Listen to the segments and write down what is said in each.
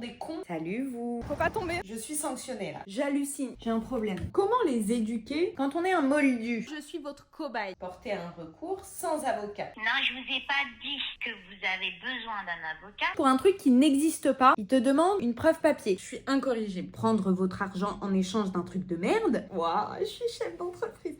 des cons. Salut vous. Faut pas tomber. Je suis sanctionnée là. J'hallucine, j'ai un problème. Comment les éduquer quand on est un moldu? Je suis votre cobaye. Porter un recours sans avocat. Non, je vous ai pas dit que vous avez besoin d'un avocat. Pour un truc qui n'existe pas, ils te demandent une preuve papier. Je suis incorrigible. Prendre votre argent en échange d'un truc de merde? Waouh, je suis chef d'entreprise.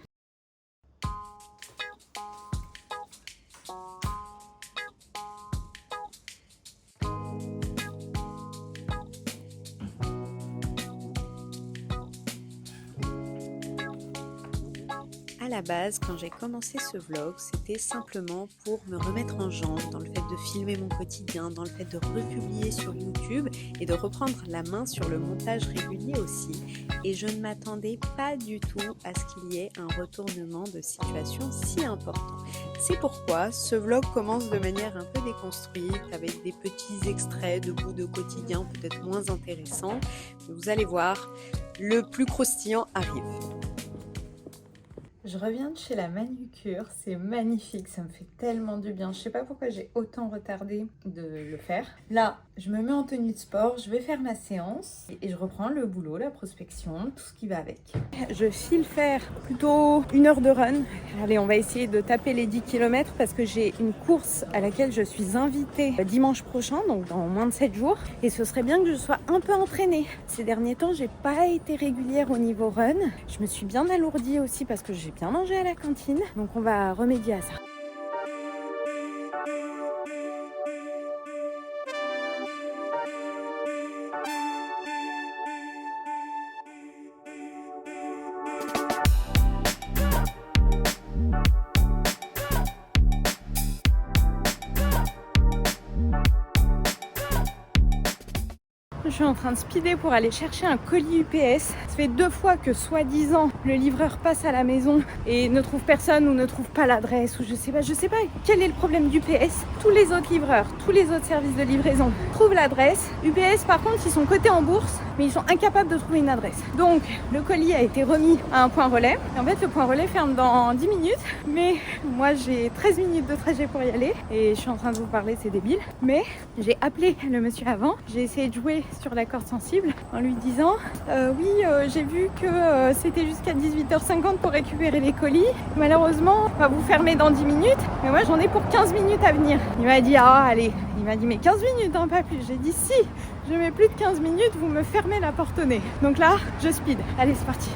À la base, quand j'ai commencé ce vlog, c'était simplement pour me remettre en jambe dans le fait de filmer mon quotidien, dans le fait de republier sur YouTube et de reprendre la main sur le montage régulier aussi. Et je ne m'attendais pas du tout à ce qu'il y ait un retournement de situation si important. C'est pourquoi ce vlog commence de manière un peu déconstruite, avec des petits extraits de bouts de quotidien peut-être moins intéressants. Mais vous allez voir, le plus croustillant arrive. Je reviens de chez la manucure, c'est magnifique, ça me fait tellement du bien. Je sais pas pourquoi j'ai autant retardé de le faire. Là, je me mets en tenue de sport, je vais faire ma séance et je reprends le boulot, la prospection, tout ce qui va avec. Je file faire plutôt 1 heure de run. Allez, on va essayer de taper les 10 km parce que j'ai une course à laquelle je suis invitée dimanche prochain, donc dans moins de 7 jours. Et ce serait bien que je sois un peu entraînée. Ces derniers temps, j'ai pas été régulière au niveau run. Je me suis bien alourdie aussi parce que j'ai bien mangé à la cantine, donc on va remédier à ça. Je suis en train de speeder pour aller chercher un colis UPS. Ça fait 2 fois que soi-disant le livreur passe à la maison et ne trouve personne ou ne trouve pas l'adresse ou je sais pas quel est le problème d'UPS. Tous les autres livreurs, tous les autres services de livraison trouvent l'adresse. UPS par contre ils sont cotés en bourse mais ils sont incapables de trouver une adresse. Donc le colis a été remis à un point relais. Et en fait le point relais ferme dans 10 minutes mais moi j'ai 13 minutes de trajet pour y aller et je suis en train de vous parler, c'est débile. Mais j'ai appelé le monsieur avant, j'ai essayé de jouer sur la corde sensible en lui disant oui j'ai vu que c'était jusqu'à 18h50 pour récupérer les colis, malheureusement on va vous fermer dans 10 minutes mais moi j'en ai pour 15 minutes à venir. Il m'a dit ah allez, il m'a dit mais 15 minutes hein, pas plus. J'ai dit si je mets plus de 15 minutes vous me fermez la porte au nez. Donc là je speed, allez c'est parti.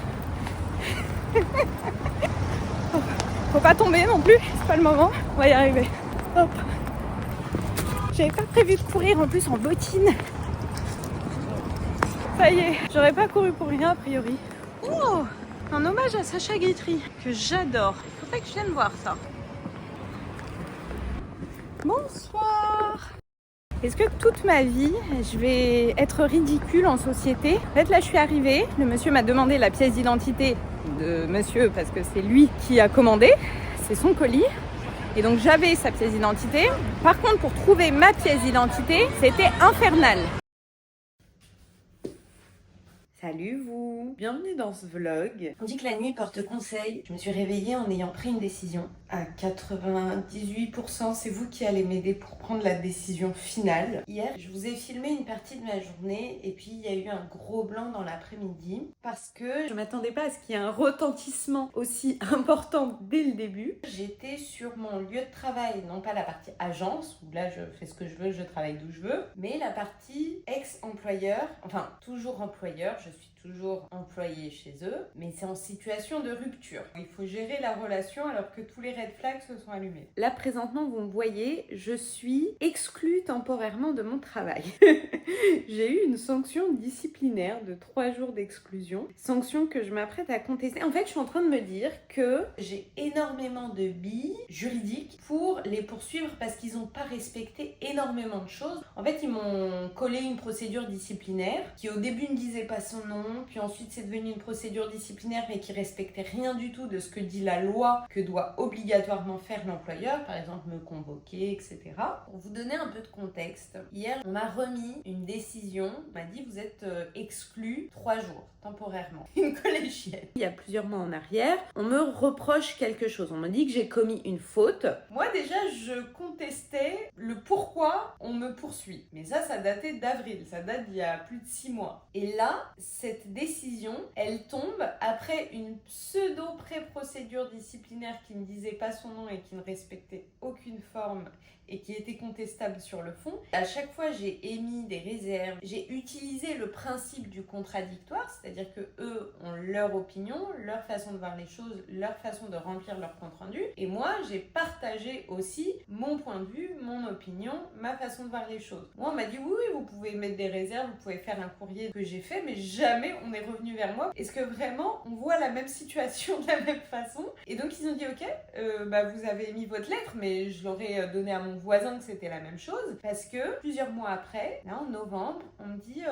Faut pas tomber non plus, c'est pas le moment, on va y arriver. Hop. J'avais pas prévu de courir en plus en bottines. Ça y est, j'aurais pas couru pour rien a priori. Oh, un hommage à Sacha Guitry, que j'adore. Faudrait que je vienne voir ça. Bonsoir. Est-ce que toute ma vie, je vais être ridicule en société? En fait, là, je suis arrivée. Le monsieur m'a demandé la pièce d'identité de monsieur parce que c'est lui qui a commandé. C'est son colis. Et donc, j'avais sa pièce d'identité. Par contre, pour trouver ma pièce d'identité, c'était infernal. Salut vous, bienvenue dans ce vlog. On dit que la nuit porte conseil. Je me suis réveillée en ayant pris une décision. À 98%, c'est vous qui allez m'aider pour prendre la décision finale. Hier, je vous ai filmé une partie de ma journée et puis il y a eu un gros blanc dans l'après-midi parce que je m'attendais pas à ce qu'il y ait un retentissement aussi important dès le début. J'étais sur mon lieu de travail, non pas la partie agence où là je fais ce que je veux, je travaille d'où je veux, mais la partie ex-employeur, enfin toujours employeur, je suis toujours employée chez eux, mais c'est en situation de rupture. Il faut gérer la relation alors que tous les red flags se sont allumés. Là présentement, vous me voyez, je suis exclue temporairement de mon travail. J'ai eu une sanction disciplinaire de 3 jours d'exclusion, sanction que je m'apprête à contester. En fait, je suis en train de me dire que j'ai énormément de billes juridiques pour les poursuivre parce qu'ils n'ont pas respecté énormément de choses. En fait, ils m'ont collé une procédure disciplinaire qui au début ne disait pas son nom, puis ensuite c'est devenu une procédure disciplinaire mais qui respectait rien du tout de ce que dit la loi que doit obligatoirement faire l'employeur, par exemple me convoquer, etc. Pour vous donner un peu de contexte, hier on m'a remis une décision, on m'a dit vous êtes exclu 3 jours temporairement. Une collégienne. Il y a plusieurs mois en arrière, on me reproche quelque chose, on me dit que j'ai commis une faute. Moi déjà je contestais le pourquoi on me poursuit, mais ça datait d'avril, ça date d'il y a plus de 6 mois. Et là, cette décision, elle tombe après une pseudo-pré-procédure disciplinaire qui ne disait pas son nom et qui ne respectait aucune forme et qui était contestable sur le fond. À chaque fois, j'ai émis des réserves, j'ai utilisé le principe du contradictoire, c'est-à-dire que eux ont leur opinion, leur façon de voir les choses, leur façon de remplir leur compte-rendu, et moi, j'ai partagé aussi mon point de vue, mon opinion, ma façon de voir les choses. Moi, on m'a dit oui, vous pouvez mettre des réserves, vous pouvez faire un courrier que j'ai fait, mais jamais on est revenu vers moi. Est-ce que vraiment on voit la même situation de la même façon? Et donc ils ont dit ok, vous avez émis votre lettre, mais je l'aurais donné à mon voisin que c'était la même chose, parce que plusieurs mois après, là en novembre, on me dit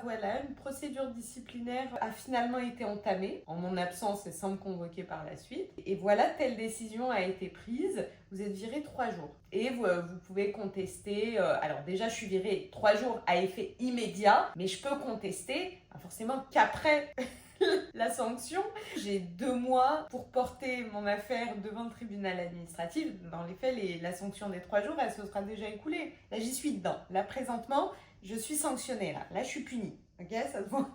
voilà, une procédure disciplinaire a finalement été entamée en mon absence et sans me convoquer par la suite, et voilà, telle décision a été prise, vous êtes viré 3 jours et vous pouvez contester. Alors déjà je suis virée 3 jours à effet immédiat, mais je peux contester forcément qu'après la sanction. J'ai 2 mois pour porter mon affaire devant le tribunal administratif. Dans les faits, la sanction des 3 jours, elle se sera déjà écoulée. Là, j'y suis dedans. Là, présentement, je suis sanctionnée. Là, je suis punie. Ok, ça se voit.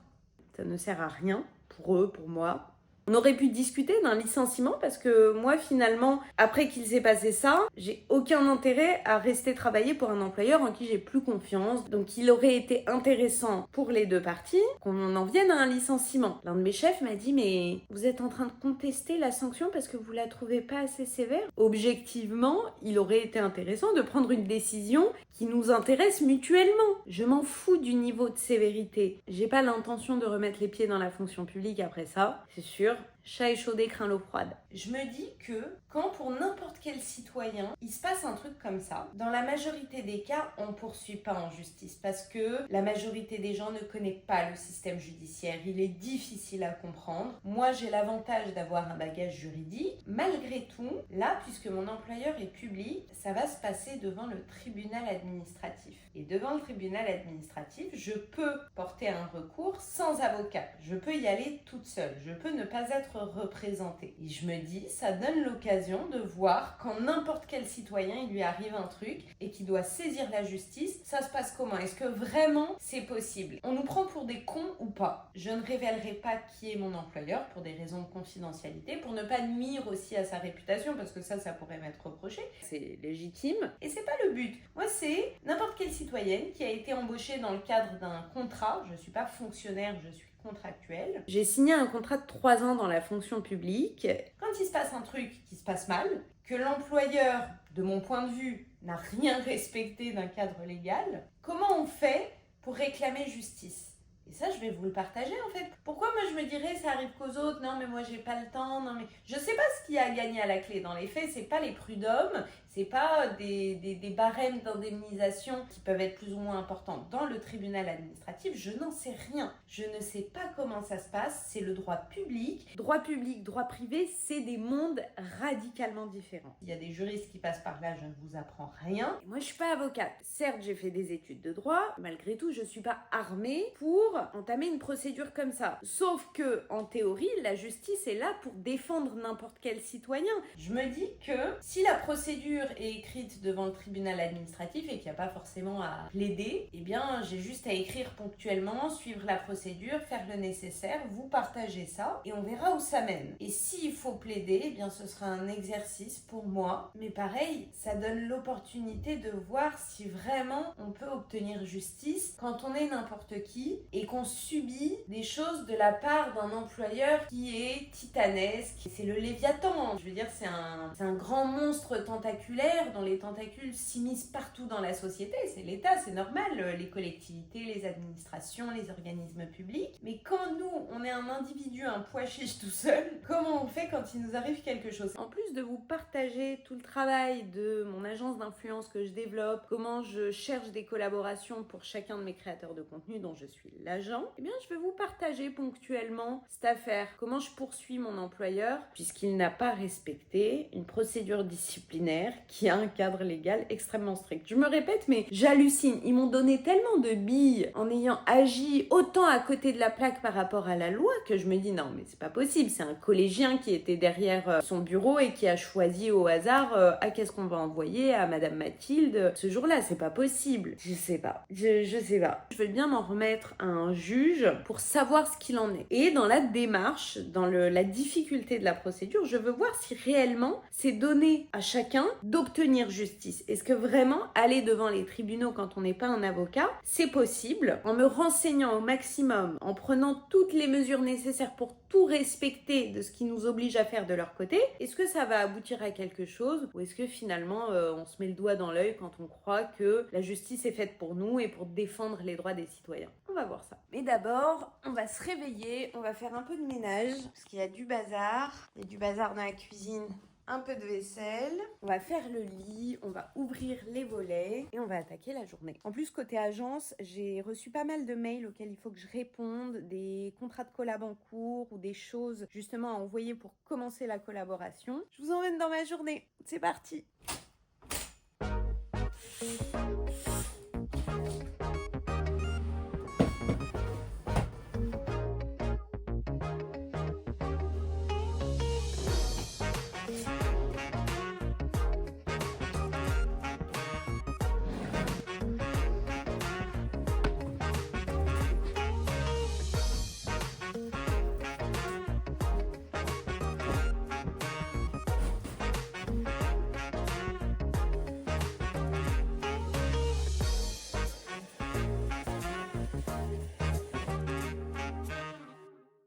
Ça ne sert à rien pour eux, pour moi. On aurait pu discuter d'un licenciement parce que moi, finalement, après qu'il s'est passé ça, j'ai aucun intérêt à rester travailler pour un employeur en qui j'ai plus confiance. Donc, il aurait été intéressant pour les 2 parties qu'on en vienne à un licenciement. L'un de mes chefs m'a dit « Mais vous êtes en train de contester la sanction parce que vous la trouvez pas assez sévère ?» Objectivement, il aurait été intéressant de prendre une décision qui nous intéresse mutuellement. Je m'en fous du niveau de sévérité. J'ai pas l'intention de remettre les pieds dans la fonction publique après ça, c'est sûr. Chat échaudé craint l'eau froide. Je me dis que quand pour n'importe quel citoyen, il se passe un truc comme ça, dans la majorité des cas, on ne poursuit pas en justice parce que la majorité des gens ne connaît pas le système judiciaire. Il est difficile à comprendre. Moi, j'ai l'avantage d'avoir un bagage juridique. Malgré tout, là, puisque mon employeur est public, ça va se passer devant le tribunal administratif. Et devant le tribunal administratif, je peux porter un recours sans avocat. Je peux y aller toute seule. Je peux ne pas être représentée. Et je me dis, ça donne l'occasion de voir quand n'importe quel citoyen, il lui arrive un truc et qu'il doit saisir la justice, ça se passe comment? Est-ce que vraiment c'est possible? On nous prend pour des cons ou pas? Je ne révélerai pas qui est mon employeur pour des raisons de confidentialité, pour ne pas nuire aussi à sa réputation, parce que ça pourrait m'être reproché. C'est légitime et c'est pas le but. Moi, c'est n'importe quelle citoyenne qui a été embauchée dans le cadre d'un contrat. Je suis pas fonctionnaire, je suis contractuelle. J'ai signé un contrat de 3 ans dans la fonction publique. Quand il se passe un truc qui se passe mal, que l'employeur, de mon point de vue, n'a rien respecté d'un cadre légal, comment on fait pour réclamer justice? Et ça, je vais vous le partager en fait. Pourquoi moi je me dirais ça arrive qu'aux autres? Non mais moi j'ai pas le temps, non mais... Je sais pas ce qu'il y a à gagner à la clé. Dans les faits, c'est pas les prud'hommes, c'est pas des barèmes d'indemnisation qui peuvent être plus ou moins importants dans le tribunal administratif. Je n'en sais rien. Je ne sais pas comment ça se passe. C'est le droit public. Droit public, droit privé, c'est des mondes radicalement différents. Il y a des juristes qui passent par là, je ne vous apprends rien. Et moi je suis pas avocate. Certes, j'ai fait des études de droit. Malgré tout, je suis pas armée pour entamer une procédure comme ça. Sauf que, en théorie, la justice est là pour défendre n'importe quel citoyen. Je me dis que si la procédure est écrite devant le tribunal administratif et qu'il n'y a pas forcément à plaider, eh bien, j'ai juste à écrire ponctuellement, suivre la procédure, faire le nécessaire, vous partagez ça et on verra où ça mène. Et s'il faut plaider, eh bien, ce sera un exercice pour moi. Mais pareil, ça donne l'opportunité de voir si vraiment on peut obtenir justice quand on est n'importe qui et qu'on subit des choses de la part d'un employeur qui est titanesque. C'est le Léviathan, je veux dire, c'est un grand monstre tentaculaire tentaculaire, dont les tentacules s'immiscent partout dans la société. C'est l'État, c'est normal, les collectivités, les administrations, les organismes publics. Mais quand nous, on est un individu, un pois chiche tout seul, comment on fait quand il nous arrive quelque chose? En plus de vous partager tout le travail de mon agence d'influence que je développe, comment je cherche des collaborations pour chacun de mes créateurs de contenu dont je suis l'agent, eh bien je vais vous partager ponctuellement cette affaire. Comment je poursuis mon employeur puisqu'il n'a pas respecté une procédure disciplinaire qui a un cadre légal extrêmement strict. Je me répète, mais j'hallucine. Ils m'ont donné tellement de billes en ayant agi autant à côté de la plaque par rapport à la loi que je me dis non, mais c'est pas possible. C'est un collégien qui était derrière son bureau et qui a choisi au hasard qu'est-ce qu'on va envoyer à Madame Mathilde ce jour-là. C'est pas possible. Je sais pas. Je sais pas. Je veux bien m'en remettre à un juge pour savoir ce qu'il en est. Et dans la démarche, dans la difficulté de la procédure, je veux voir si réellement c'est donné à chacun d'obtenir justice. Est-ce que vraiment aller devant les tribunaux quand on n'est pas un avocat, c'est possible? En me renseignant au maximum, en prenant toutes les mesures nécessaires pour tout respecter de ce qui nous oblige à faire de leur côté, est-ce que ça va aboutir à quelque chose? Ou est-ce que finalement on se met le doigt dans l'œil quand on croit que la justice est faite pour nous et pour défendre les droits des citoyens? On va voir ça. Mais d'abord, on va se réveiller, on va faire un peu de ménage parce qu'il y a du bazar. Il y a du bazar dans la cuisine. Un peu de vaisselle, on va faire le lit, on va ouvrir les volets et on va attaquer la journée. En plus, côté agence, j'ai reçu pas mal de mails auxquels il faut que je réponde, des contrats de collab en cours ou des choses justement à envoyer pour commencer la collaboration. Je vous emmène dans ma journée, c'est parti!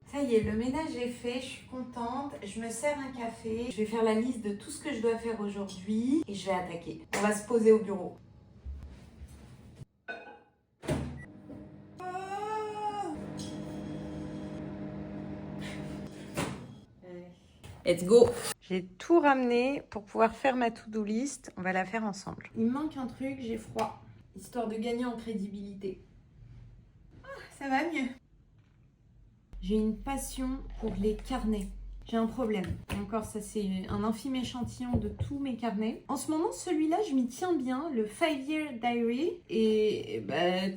Ça y est, le ménage est fait, je suis contente, je me sers un café, je vais faire la liste de tout ce que je dois faire aujourd'hui et je vais attaquer. On va se poser au bureau. Let's go! J'ai tout ramené pour pouvoir faire ma to-do list, on va la faire ensemble. Il me manque un truc, j'ai froid, histoire de gagner en crédibilité. Ça va mieux. J'ai une passion pour les carnets. J'ai un problème. Encore, ça c'est un infime échantillon de tous mes carnets. En ce moment, celui-là, je m'y tiens bien, le 5-Year Diary. Et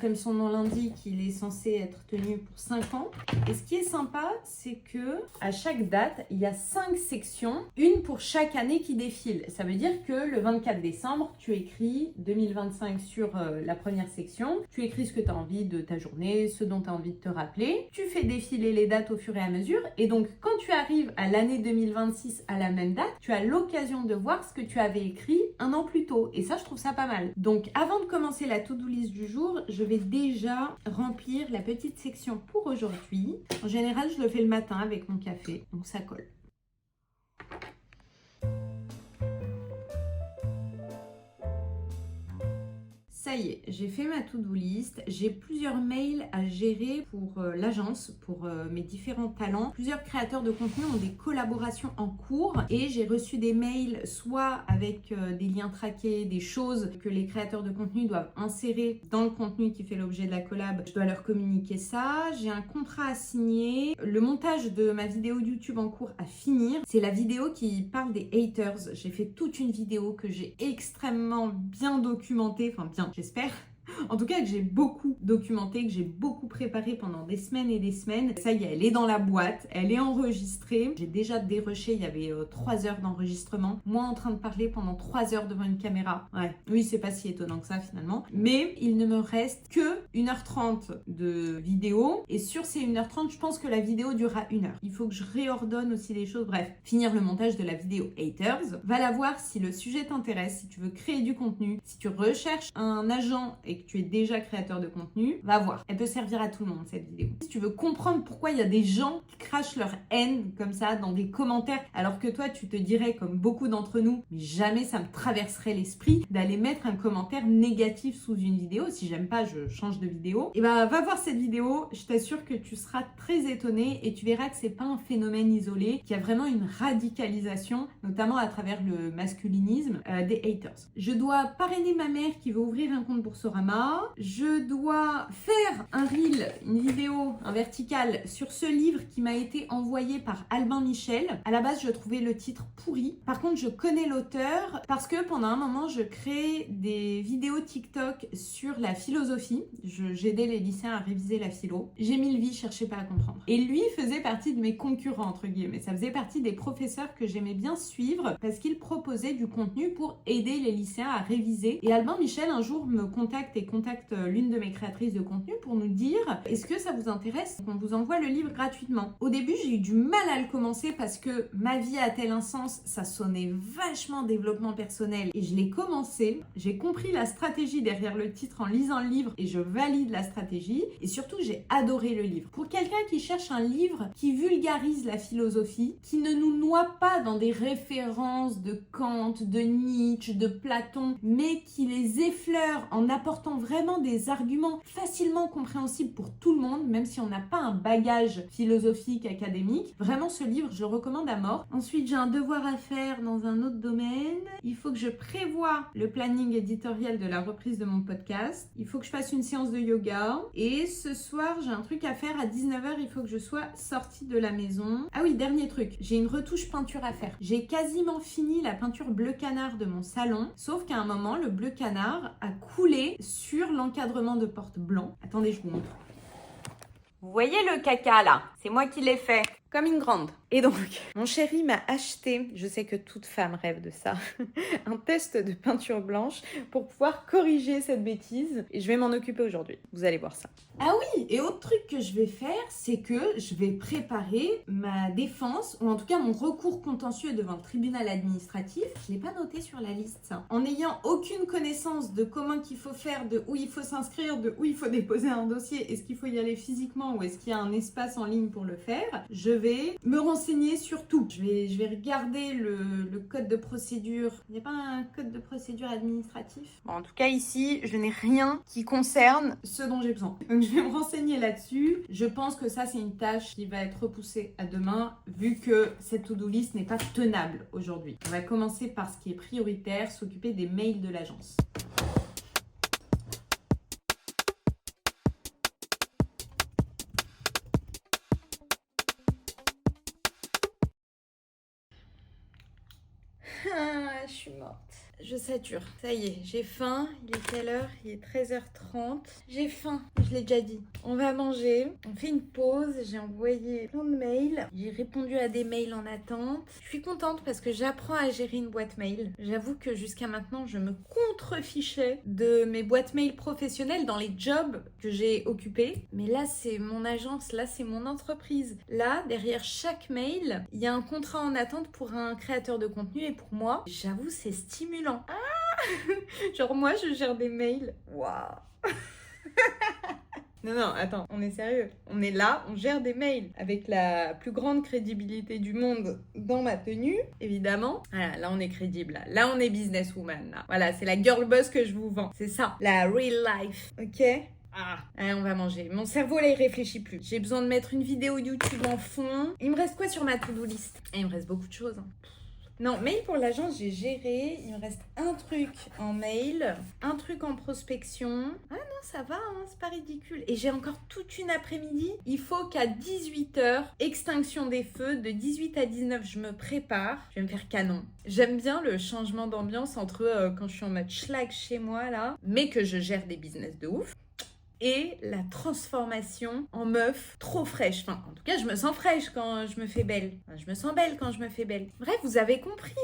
comme son nom l'indique, il est censé être tenu pour 5 ans. Et ce qui est sympa, c'est que à chaque date, il y a 5 sections, une pour chaque année qui défile. Ça veut dire que le 24 décembre, tu écris 2025 sur la première section. Tu écris ce que tu as envie de ta journée, ce dont tu as envie de te rappeler. Tu fais défiler les dates au fur et à mesure. Et donc, quand tu arrives à l'année 2026 à la même date, tu as l'occasion de voir ce que tu avais écrit un an plus tôt. Et ça, je trouve ça pas mal. Donc, avant de commencer la to-do list du jour, je vais déjà remplir la petite section pour aujourd'hui. En général, je le fais le matin avec mon café, donc ça colle. Ça y est, j'ai fait ma to-do list. J'ai plusieurs mails à gérer pour l'agence, pour mes différents talents. Plusieurs créateurs de contenu ont des collaborations en cours et j'ai reçu des mails soit avec des liens traqués, des choses que les créateurs de contenu doivent insérer dans le contenu qui fait l'objet de la collab. Je dois leur communiquer ça. J'ai un contrat à signer. Le montage de ma vidéo YouTube en cours à finir. C'est la vidéo qui parle des haters. J'ai fait toute une vidéo que j'ai extrêmement bien documentée. Enfin bien, j'espère. En tout cas, que j'ai beaucoup documenté, que j'ai beaucoup préparé pendant des semaines et des semaines. Ça y est, elle est dans la boîte, elle est enregistrée. J'ai déjà dérushé, il y avait 3 heures d'enregistrement. Moi en train de parler pendant 3 heures devant une caméra. Ouais, oui, c'est pas si étonnant que ça finalement. Mais il ne me reste que 1h30 de vidéo. Et sur ces 1h30, je pense que la vidéo durera 1 heure. Il faut que je réordonne aussi les choses. Bref, finir le montage de la vidéo Haters. Va la voir si le sujet t'intéresse, si tu veux créer du contenu, si tu recherches un agent et que tu es déjà créateur de contenu, va voir. Elle peut servir à tout le monde cette vidéo. Si tu veux comprendre pourquoi il y a des gens qui crachent leur haine comme ça dans des commentaires, alors que toi tu te dirais comme beaucoup d'entre nous, mais jamais ça me traverserait l'esprit d'aller mettre un commentaire négatif sous une vidéo. Si j'aime pas, je change de vidéo. Et va voir cette vidéo, je t'assure que tu seras très étonné et tu verras que c'est pas un phénomène isolé, qu'il y a vraiment une radicalisation, notamment à travers le masculinisme des haters. Je dois parrainer ma mère qui veut ouvrir un compte Boursorama. Je dois faire un reel, une vidéo, un vertical sur ce livre qui m'a été envoyé par Albin Michel. À la base, je trouvais le titre pourri. Par contre, je connais l'auteur parce que pendant un moment, je créais des vidéos TikTok sur la philosophie. J'aidais les lycéens à réviser la philo. J'ai mis le vie, cherchais pas à comprendre. Et lui faisait partie de mes concurrents, entre guillemets. Ça faisait partie des professeurs que j'aimais bien suivre parce qu'il proposait du contenu pour aider les lycéens à réviser. Et Albin Michel, un jour, me contacte et contacte l'une de mes créatrices de contenu pour nous dire « Est-ce que ça vous intéresse qu'on vous envoie le livre gratuitement ?» Au début, j'ai eu du mal à le commencer parce que ma vie a-t-elle un sens? Ça sonnait vachement développement personnel et je l'ai commencé. J'ai compris la stratégie derrière le titre en lisant le livre et je valide la stratégie. Et surtout, j'ai adoré le livre. Pour quelqu'un qui cherche un livre qui vulgarise la philosophie, qui ne nous noie pas dans des références de Kant, de Nietzsche, de Platon, mais qui les effleure en apportant vraiment des arguments facilement compréhensibles pour tout le monde, même si on n'a pas un bagage philosophique, académique. Vraiment, ce livre, je le recommande à mort. Ensuite, j'ai un devoir à faire dans un autre domaine. Il faut que je prévoie le planning éditorial de la reprise de mon podcast. Il faut que je fasse une séance de yoga. Et ce soir, j'ai un truc à faire à 19h. Il faut que je sois sortie de la maison. Ah oui, dernier truc. J'ai une retouche peinture à faire. J'ai quasiment fini la peinture bleu canard de mon salon. Sauf qu'à un moment, le bleu canard a coulé sur l'encadrement de porte blanc. Attendez, je vous montre. Vous voyez le caca là? C'est moi qui l'ai fait. Comme une grande. Et donc, mon chéri m'a acheté, je sais que toute femme rêve de ça, un test de peinture blanche pour pouvoir corriger cette bêtise. Et je vais m'en occuper aujourd'hui. Vous allez voir ça. Ah oui, et autre truc que je vais faire, c'est que je vais préparer ma défense, ou en tout cas mon recours contentieux devant le tribunal administratif. Je ne l'ai pas noté sur la liste, ça. En n'ayant aucune connaissance de comment qu'il faut faire, de où il faut s'inscrire, de où il faut déposer un dossier, est-ce qu'il faut y aller physiquement ou est-ce qu'il y a un espace en ligne pour le faire, je vais me renseigner sur tout. Je vais regarder le code de procédure. Il n'y a pas un code de procédure administratif? Bon, en tout cas, ici, je n'ai rien qui concerne ce dont j'ai besoin. Donc, je vais me renseigner là-dessus. Je pense que ça, c'est une tâche qui va être repoussée à demain, vu que cette to-do list n'est pas tenable aujourd'hui. On va commencer par ce qui est prioritaire, s'occuper des mails de l'agence. Ah, je suis morte. Je sature. Ça y est, j'ai faim. Il est quelle heure? Il est 13h30. J'ai faim, je l'ai déjà dit. On va manger. On fait une pause. J'ai envoyé plein de mails. J'ai répondu à des mails en attente. Je suis contente parce que j'apprends à gérer une boîte mail. J'avoue que jusqu'à maintenant, je me contrefichais de mes boîtes mail professionnelles dans les jobs que j'ai occupés. Mais là, c'est mon agence. Là, c'est mon entreprise. Là, derrière chaque mail, il y a un contrat en attente pour un créateur de contenu et pour moi, j'avoue, c'est stimulant. Ah genre moi, je gère des mails. Waouh. Non, attends, on est sérieux. On est là, on gère des mails avec la plus grande crédibilité du monde dans ma tenue, évidemment. Voilà, là on est crédible, là on est businesswoman, là. Voilà, c'est la girl boss que je vous vends, c'est ça, la real life, ok? Allez, on va manger. Mon cerveau, là, il réfléchit plus. J'ai besoin de mettre une vidéo YouTube en fond. Il me reste quoi sur ma to-do list? Il me reste beaucoup de choses, hein. Non, mail pour l'agence, j'ai géré. Il me reste un truc en mail, un truc en prospection. Ah non, ça va, hein, c'est pas ridicule. Et j'ai encore toute une après-midi. Il faut qu'à 18h, extinction des feux. De 18 à 19, je me prépare. Je vais me faire canon. J'aime bien le changement d'ambiance entre quand je suis en mode schlag chez moi, là, mais que je gère des business de ouf. Et la transformation en meuf trop fraîche. Enfin, en tout cas, je me sens fraîche quand je me fais belle. Enfin, je me sens belle quand je me fais belle. Bref, vous avez compris.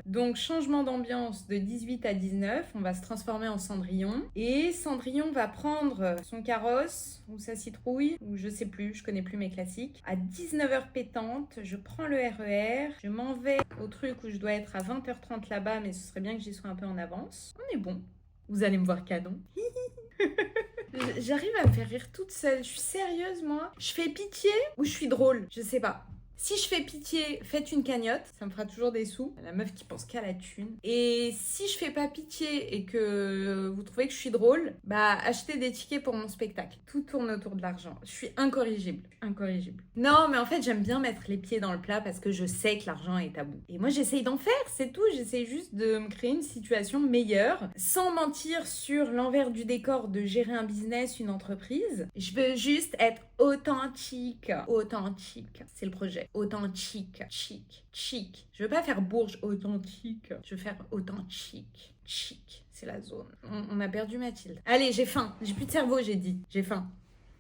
Donc, changement d'ambiance de 18 à 19. On va se transformer en Cendrillon. Et Cendrillon va prendre son carrosse ou sa citrouille, ou je sais plus, je connais plus mes classiques. À 19h pétante, je prends le RER. Je m'en vais au truc où je dois être à 20h30 là-bas, mais ce serait bien que j'y sois un peu en avance. On est bon. Vous allez me voir canon. J'arrive à me faire rire toute seule. Je suis sérieuse, moi. Je fais pitié ou je suis drôle? Je sais pas. Si je fais pitié, faites une cagnotte, ça me fera toujours des sous. La meuf qui pense qu'à la thune. Et si je fais pas pitié et que vous trouvez que je suis drôle, bah achetez des tickets pour mon spectacle. Tout tourne autour de l'argent. Je suis incorrigible. Incorrigible. Non, mais en fait, j'aime bien mettre les pieds dans le plat parce que je sais que l'argent est tabou. Et moi, j'essaye d'en faire, c'est tout. J'essaye juste de me créer une situation meilleure, sans mentir sur l'envers du décor de gérer un business, une entreprise. Je veux juste être authentique. Authentique. C'est le projet. Authentique. Chic. Je veux pas faire Bourges authentique. Je veux faire authentique. Chic. C'est la zone. On a perdu Mathilde. Allez, j'ai faim. J'ai plus de cerveau, j'ai dit. J'ai faim.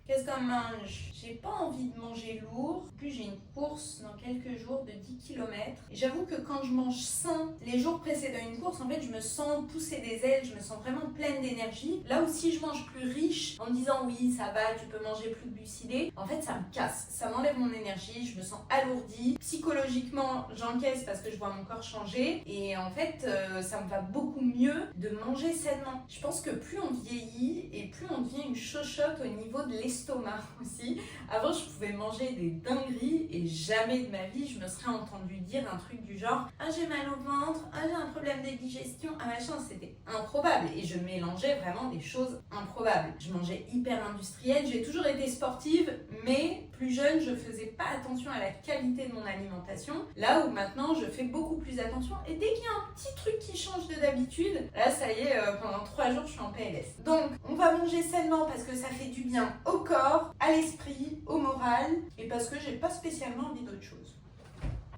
Qu'est-ce qu'on mange? J'ai pas envie de manger lourd. En plus, j'ai une course dans quelques jours de 10 km. Et j'avoue que quand je mange sain, les jours précédant une course, en fait, je me sens pousser des ailes, je me sens vraiment pleine d'énergie. Là où si je mange plus riche, en me disant oui, ça va, tu peux manger plus glucidé, en fait, ça me casse. Ça m'enlève mon énergie, je me sens alourdie. Psychologiquement, j'encaisse parce que je vois mon corps changer. Et en fait, ça me va beaucoup mieux de manger sainement. Je pense que plus on vieillit et plus on devient une chochotte au niveau de l'estomac aussi. Avant, je pouvais manger des dingueries et jamais de ma vie je me serais entendu dire un truc du genre « Ah, j'ai mal au ventre, ah, j'ai un problème de digestion, ah machin », c'était improbable et je mélangeais vraiment des choses improbables. Je mangeais hyper industriel, j'ai toujours été sportive, mais plus jeune, je faisais pas attention à la qualité de mon alimentation, là où maintenant je fais beaucoup plus attention et dès qu'il y a un petit truc qui change de d'habitude, là ça y est, pendant 3 jours je suis en PLS. Donc on va manger sainement parce que ça fait du bien au corps, à l'esprit, au moral et parce que j'ai pas spécialement envie d'autre chose.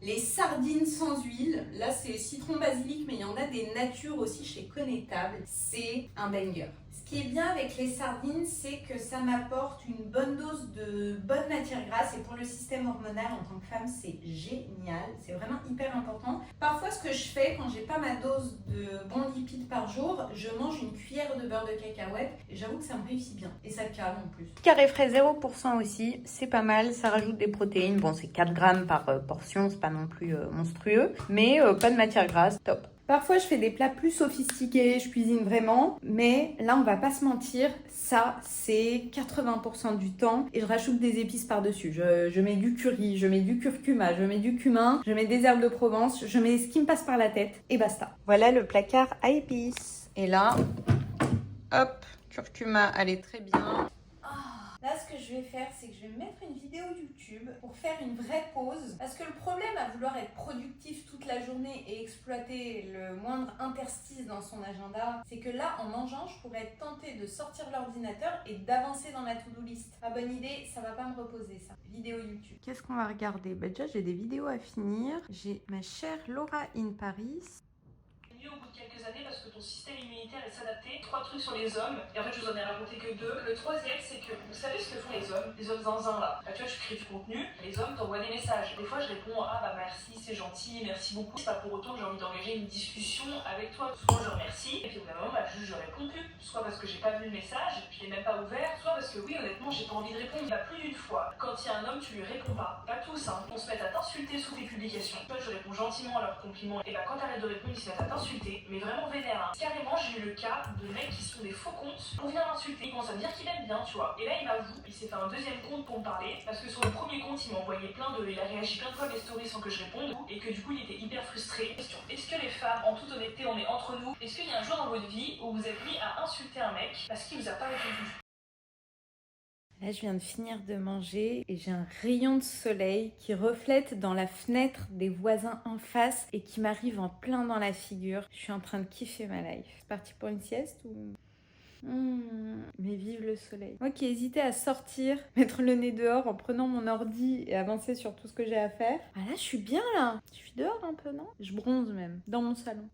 Les sardines sans huile, là c'est citron basilic, mais il y en a des natures aussi chez Connétable, c'est un banger. Ce qui est bien avec les sardines, c'est que ça m'apporte une bonne dose de bonne matière grasse et pour le système hormonal en tant que femme, c'est génial, c'est vraiment hyper important. Parfois, ce que je fais quand j'ai pas ma dose de bons lipides par jour, je mange une cuillère de beurre de cacahuète et j'avoue que ça me réussit bien et ça calme en plus. Carré frais 0% aussi, c'est pas mal, ça rajoute des protéines. Bon, c'est 4 grammes par portion, c'est pas non plus monstrueux, mais pas de matière grasse, top. Parfois, je fais des plats plus sophistiqués, je cuisine vraiment, mais là, on va pas se mentir, ça, c'est 80% du temps et je rajoute des épices par-dessus. Je mets du curry, je mets du curcuma, je mets du cumin, je mets des herbes de Provence, je mets ce qui me passe par la tête et basta. Voilà le placard à épices. Et là, hop, curcuma, elle est très bien. Là, ce que je vais faire, c'est que je vais mettre une vidéo YouTube pour faire une vraie pause. Parce que le problème à vouloir être productif toute la journée et exploiter le moindre interstice dans son agenda, c'est que là, en mangeant, je pourrais être tentée de sortir l'ordinateur et d'avancer dans ma to-do list. Pas bonne idée, ça va pas me reposer ça. Vidéo YouTube. Qu'est-ce qu'on va regarder? Déjà, j'ai des vidéos à finir. J'ai ma chère Laura in Paris. Mieux au bout de quelques années parce que ton système immunitaire est s'adapter. 3 trucs sur les hommes, et en fait je vous en ai raconté que 2. Le troisième, c'est que vous savez ce que font les hommes zinzins là. Tu vois, je crée du contenu, les hommes t'envoient des messages. Des fois je réponds ah bah merci, c'est gentil, merci beaucoup. C'est pas pour autant que j'ai envie d'engager une discussion avec toi. Soit je remercie, et puis au bout d'un moment, bah, je réponds plus. Soit parce que j'ai pas vu le message, je l'ai même pas ouvert, soit parce que oui, honnêtement, j'ai pas envie de répondre. Il y a plus d'une fois, quand il y a un homme, tu lui réponds pas. Pas tous, hein. On se met à t'insulter sous tes publications. Toi, je réponds gentiment à leurs compliments, et bah quand t'arrêtes de répondre, ils se mettent à t'insulter, mais vraiment vénère. Carrément, j'ai eu le cas de mecs qui sont des faux comptes. On vient m'insulter, il commence à me dire qu'il aime bien, tu vois. Et là, il m'avoue, il s'est fait un deuxième compte pour me parler, parce que sur le premier compte, il m'a envoyé il a réagi plein de fois à mes stories sans que je réponde, et que du coup, il était hyper frustré. Question, est-ce que les femmes, en toute honnêteté, on est entre nous, est-ce qu'il y a un jour dans votre vie où vous êtes mis à insulter un mec parce qu'il vous a pas répondu? Là, je viens de finir de manger et j'ai un rayon de soleil qui reflète dans la fenêtre des voisins en face et qui m'arrive en plein dans la figure. Je suis en train de kiffer ma life. C'est parti pour une sieste ou... mais vive le soleil. Moi qui hésitais à sortir, mettre le nez dehors en prenant mon ordi et avancer sur tout ce que j'ai à faire. Ah là, je suis bien là. Je suis dehors un peu, non? Je bronze même, dans mon salon.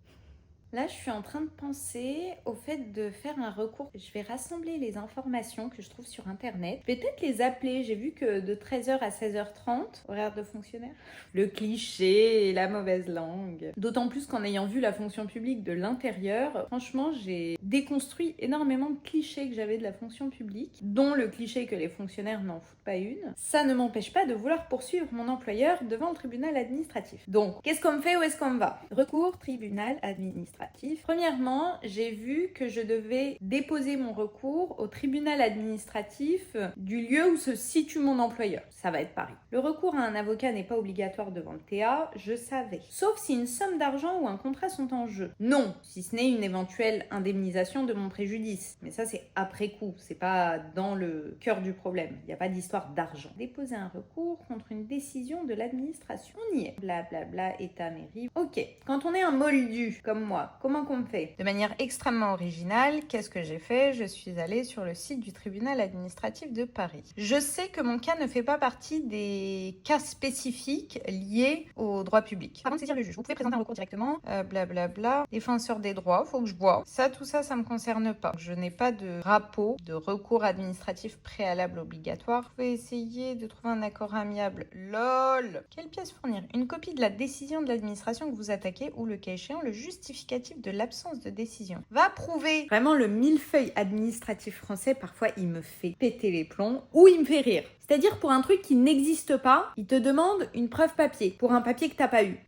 Là, je suis en train de penser au fait de faire un recours. Je vais rassembler les informations que je trouve sur Internet. Je vais peut-être les appeler. J'ai vu que de 13h à 16h30, horaire de fonctionnaire, le cliché et la mauvaise langue. D'autant plus qu'en ayant vu la fonction publique de l'intérieur, franchement, j'ai déconstruit énormément de clichés que j'avais de la fonction publique, dont le cliché que les fonctionnaires n'en foutent pas une. Ça ne m'empêche pas de vouloir poursuivre mon employeur devant le tribunal administratif. Donc, qu'est-ce qu'on me fait? Où est-ce qu'on me va? Recours, tribunal administratif. administratif. Premièrement, j'ai vu que je devais déposer mon recours au tribunal administratif du lieu où se situe mon employeur. Ça va être Paris. Le recours à un avocat n'est pas obligatoire devant le TA, je savais. Sauf si une somme d'argent ou un contrat sont en jeu. Non, si ce n'est une éventuelle indemnisation de mon préjudice. Mais ça, c'est après coup, c'est pas dans le cœur du problème. Il n'y a pas d'histoire d'argent. Déposer un recours contre une décision de l'administration. On y est. Blablabla, état, mairie. Ok. Quand on est un moldu, comme moi, comment qu'on fait? De manière extrêmement originale, qu'est-ce que j'ai fait? Je suis allée sur le site du tribunal administratif de Paris. Je sais que mon cas ne fait pas partie des cas spécifiques liés au droit public. Avant de saisir le juge, vous pouvez présenter un recours directement, blablabla. Défenseur des droits, faut que je vois. Tout ça, ça me concerne pas. Je n'ai pas de rapport de recours administratif préalable obligatoire. Vous pouvez essayer de trouver un accord amiable. LOL. Quelle pièce fournir? Une copie de la décision de l'administration que vous attaquez ou, le cas échéant, le justificatif de l'absence de décision. Va prouver. Vraiment, le millefeuille administratif français, parfois, il me fait péter les plombs ou il me fait rire. C'est-à-dire, pour un truc qui n'existe pas, il te demande une preuve papier pour un papier que t'as pas eu.